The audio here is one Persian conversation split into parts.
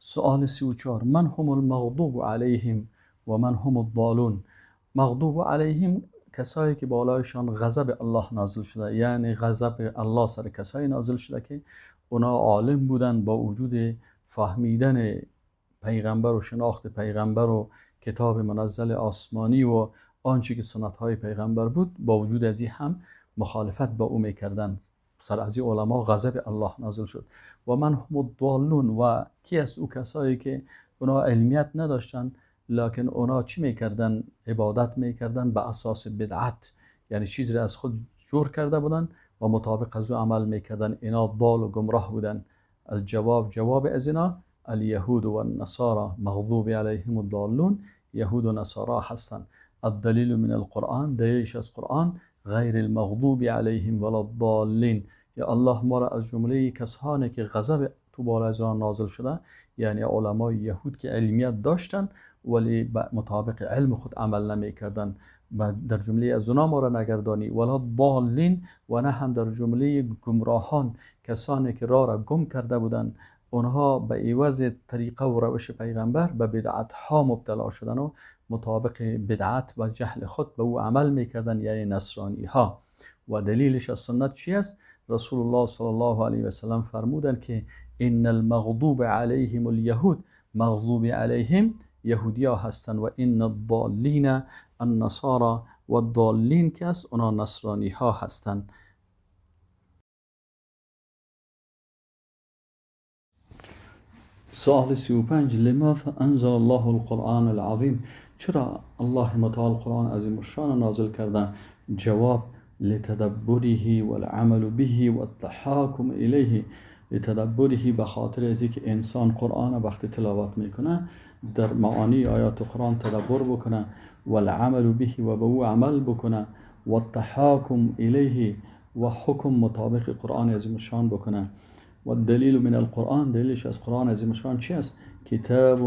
سؤال 34: من هم المغضوب علیهم و من هم الضالون؟ مغضوب علیهم کسایی که بالایشان غضب الله نازل شده، یعنی غضب الله سر کسایی نازل شده که اونا عالم بودن، با وجود فهمیدن پیغمبر و شناخت پیغمبر و کتاب منزل آسمانی و آنچه که سنت های پیغمبر بود، با وجود از این هم مخالفت با او میکردند. سر از این علما غضب الله نازل شد. و من هم الضالون، و کی است او کسایی که اونا علمیت نداشتن لکن اونا چی میکردن؟ عبادت میکردن به اساس بدعت، یعنی چیزی را از خود جور کرده بودن و مطابق از او عمل میکردن. اینا ضال و گمراه بودن. جواب از اینا اليهود و النصارى مغضوب علیهم الضالون، یهود و نصارا هستند. الدلیل من القرآن، دلیلش از قرآن، غیر المغضوب علیهم ولا الضالین. یا الله ما را از جمله کسانی که غضب تو بالا از آن نازل شده، یعنی علمای یهود که علمیت داشتن ولی مطابق علم خود عمل نمی کردن، و در جمله از اونا ما را نگردانی. ولا الضالین، و نه هم در جمله گمراهان، کسانی که راه را گم کرده بودن، اونها به عوض طریقه و روش پیغمبر به بدعت ها مبتلا شدن و مطابق بدعت و جهل خود به او عمل میکردن، یعنی نصرانی ها. و دلیلش از سنت چی است؟ رسول الله صلی الله علیه و سلم فرمودند که ان المغضوب علیهم الیهود، مغضوب علیهم یهودیا هستند، و ان الضالین النصارى، و الضالین که است اونا نصرانی ها هستند. سوال 35: لماذا انزل الله القرآن العظیم؟ چرا الله متعال قرآن عظیم الشان نازل کرده؟ جواب: لتدبره والعمل به والتحاكم الیه. لتدبره به خاطر از که انسان قرآن وقتی تلاوت میکنه در معانی آیات قرآن تدبر بکنه، والعمل به و به او عمل بکنه، والتحاكم الیه و حکم مطابق قرآن عظیم الشان بکنه. و دلیل من القرآن، دلیلش از قرآن عظیم شان چی است؟ کتاب،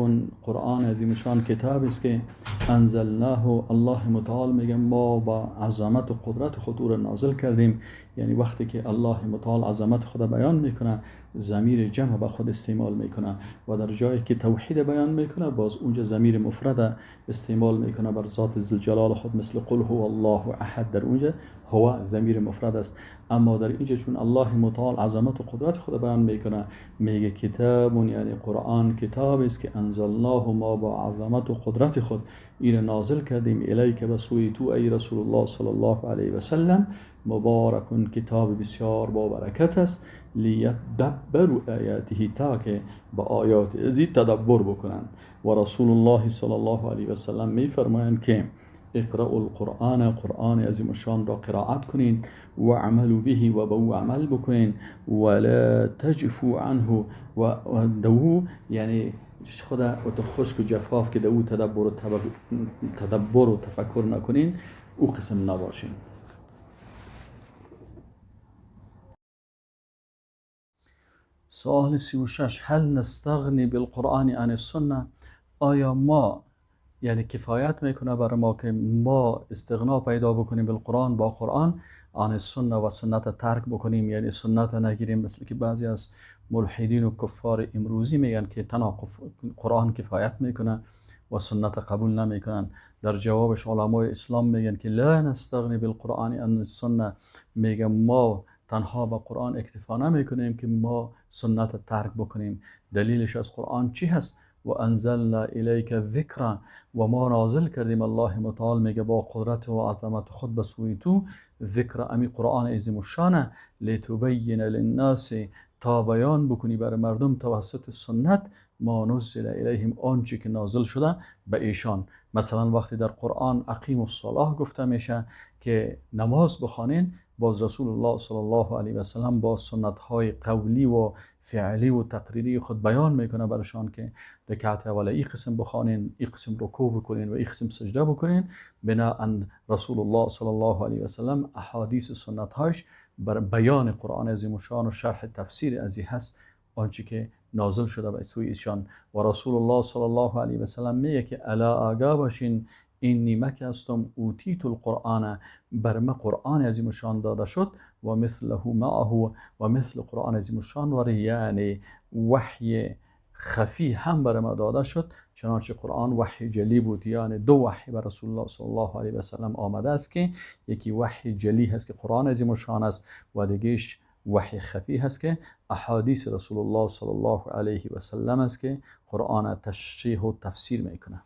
قرآن عظیم شان کتاب است که انزلناه، الله متعال میگه ما با عظمت و قدرت خود او را نازل کردیم. یعنی وقتی که الله متعال عظمت خود بیان میکنه ضمیر جمع به خود استعمال میکنه، و در جایی که توحید بیان میکنه باز اونجا ضمیر مفرد استعمال میکنه بر ذات ذوالجلال خود، مثل قل هو الله احد، در اونجا هو ضمیر مفرد است. اما در اینجا چون الله متعال عظمت و قدرت خود بیان میکنه میگه کتاب، یعنی قرآن کتاب است که انزلناه، ما با عظمت و قدرت خود این نازل کردیم، الیک به سوی تو ای رسول الله صلی الله علیه و سلم، مبارکون، کتاب بسیار با برکت است، لیدبروا آیاته، تا که با آیات ازی تدبر بکنن. و رسول الله صلی الله علیه و سلم میفرمایند که اقرأوا القرآن، قرآن عظیم الشان را قرائت کنین، و عملوا به و به او عمل بکنین، ولا تجفوا عنه، و دو یعنی خود خشک و جفاف که دو تدبر و تفکر نکنین، او قسم نباشین. سوال 36: هل نستغنی بالقرآن عن السنه؟ آیا ما، یعنی کفایت میکنه برای ما که ما استغنا پیدا بکنیم بالقرآن، با قرآن، عن السنه و سنت ترک بکنیم، یعنی سنت نگیریم، مثل که بعضی از ملحدین و کفار امروزی میگن که تنها قرآن کفایت میکنه و سنت قبول نمیکنن؟ در جوابش علمای اسلام میگن که لا نستغنی بالقرآن عن السنه، میگن ما تنها با قرآن اکتفا نمیکنیم که ما سنت ترک بکنیم. دلیلش از قرآن چی هست؟ و انزلنا الیک الذکر، و ما نازل کردیم، الله متعال میگه با قدرت و عظمت خود به سوی تو، ذکر، امی قرآن عظیم الشانه، لتبین للناس، تا بیان بکنی برای مردم توسط سنت، ما نزل الیهم، آنچه که نازل شده به ایشان. مثلا وقتی در قرآن اقیم الصلاه گفته میشه که نماز بخوانین، باز رسول الله صلی الله علیه و سلم با سنت های قولی و فعلی و تقریری خود بیان میکنه برشان که رکعت اول این قسم بخوانین، این قسم رکوع بکنین و این قسم سجده بکنین. بناهن رسول الله صلی الله علیه و سلم احادیث سنت هاش بر بیان قرآن عظیم الشان و شرح تفسیر ازی هست، آنچه که نازل شده به سوی ایشان. و رسول الله صلی الله علیه و سلم میگه که الا آگاه باشین، اینی مکستم اوتیت القرآن، بر ما قرآن عظیم الشان داده شد، و مثله معه، و مثل قرآن عظیم الشان، و یعنی وحی خفی هم بر ما داده شد. چنانچه قرآن وحی جلی بود، یعنی دو وحی بر رسول الله صلی الله علیه و سلم آمده است که یکی وحی جلی هست که قرآن عظیم الشان است و دیگهش وحی خفی هست که احادیث رسول الله صلی الله علیه و سلم است که قرآن تشریح و تفسیر میکنه.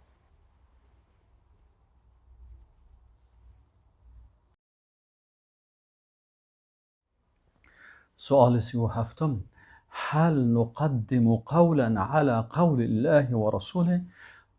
سؤال 37: هل نقدم قولا على قول الله و رسوله؟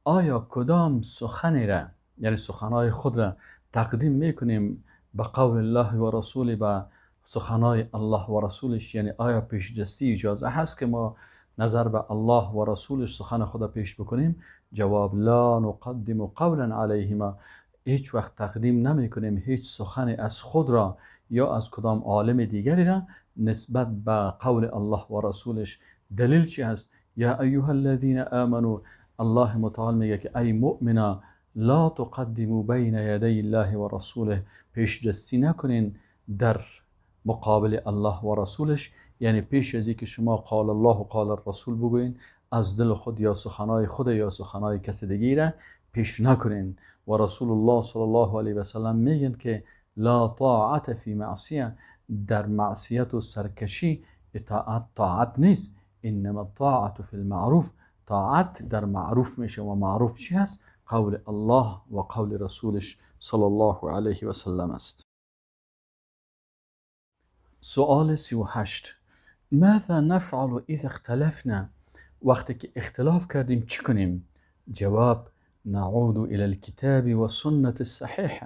آیا کدام سخنی را، یعنی سخنهای خود را تقدیم میکنیم به قول الله و رسول، به سخنهای الله و رسولش؟ یعنی آیا پیشدستی اجازه هست که ما نظر به الله و رسولش سخن خود را پیش بکنیم؟ جواب: لا نقدم قولا علیهما. هیچ وقت تقدیم نمی کنیم هیچ سخنی از خود را یا از کدام عالم دیگری را نسبت به قول الله و رسولش. دلیل چی هست؟ یا ایها الذین آمنوا، الله متعال میگه که ای مؤمنا لا تقدموا بین یدی الله و رسوله، پیش دستی نکنین در مقابل الله و رسولش. یعنی پیش از اینکه شما قال الله و قال الرسول بگوین، از دل خود یا سخنهای خود یا سخنهای کسی دیگه را پیش نکنین. و رسول الله صلی الله علیه و سلم میگن که لا طاعت فی معصیه، در معصیت و سرکشی طاعت نیست. انما الطاعت فی المعروف، طاعت در معروف میشه. و معروف چی هست؟ قول الله و قول رسولش صلی الله علیه و سلم است. سؤال 38: ماذا نفعل اذا اختلفنا؟ وقتی که اختلاف کردیم چی کنیم؟ جواب: نعود الى الكتاب و سنت الصحیح،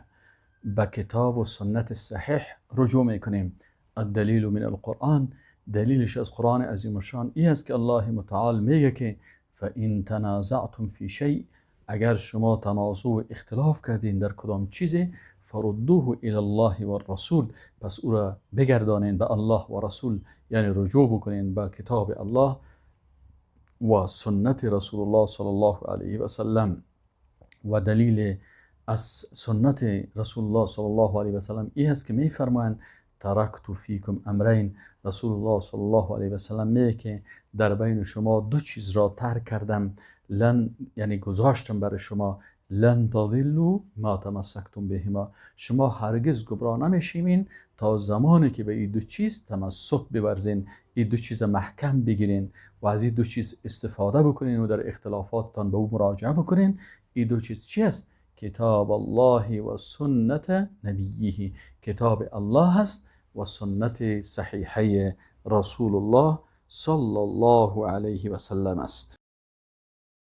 به کتاب و سنت صحیح رجوع میکنیم. الدلیل من القرآن، دلیلش از قرآن عظیم الشان این است که الله متعال میگه که فإن تنازعتم فی شیء، اگر شما تنازع و اختلاف کردین در کدام چیزی، فردوه الی الله و الرسول، پس او را بگردانین به الله و رسول، یعنی رجوع بکنین به کتاب الله و سنت رسول الله صلی الله علیه و سلم. و دلیل از سنت رسول الله صلی الله علیه و سلم این است که میفرمایند ترکت فیکم امرین، رسول الله صلی الله علیه و سلم میگه که در بین شما دو چیز را ترک کردم، یعنی گذاشتم برای شما، لن تضلوا ما تمسکتم بهما، شما هرگز گمراه نمیشیمین تا زمانی که به این دو چیز تمسک بورزین، این دو چیز محکم بگیرین و از این دو چیز استفاده بکنین و در اختلافاتتان به او مراجعه بکنین. این دو چیز چی است؟ کتاب الله و سنت نبیه، کتاب الله هست و سنت صحیحه رسول الله صلی الله علیه و سلم است.